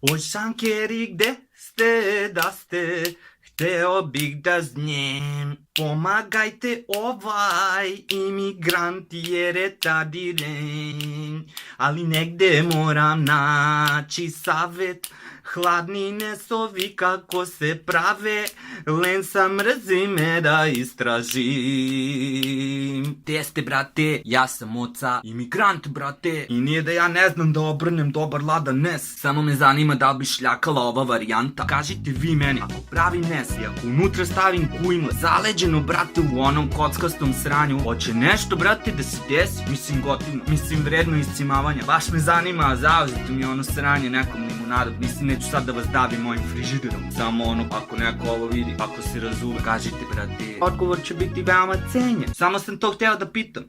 O šankeri, gde ste, da ste, hteo bih da znam. Pomagajte ovaj imigrant jer je tadiren, ali negde moram naći savet. Hladni nesovi kako se prave, lensa mrzi me da istražim. Gde ste, brate? Ja sam oca, imigrant, brate. I nije da ja ne znam da obrnem dobar ladan nes. Samo me zanima da li bi šljakala ova varijanta. Kažite vi meni, ako pravim nes i ako unutra stavim kujnle, zaleđeno, brate, u onom kockastom sranju, hoće nešto, brate, da se desi? Mislim, gotivno, mislim, vredno iscimavanja. Baš me zanima, a zauzite mi ono sranje nekom limunadom. Mislim, neću sad da vas davim mojim frižiderom. Samo ono, ako neko ovo vidi, ako se razume, kažite, brate. Odgovor će biti veoma cenjen. Samo sam to hteo da pitam.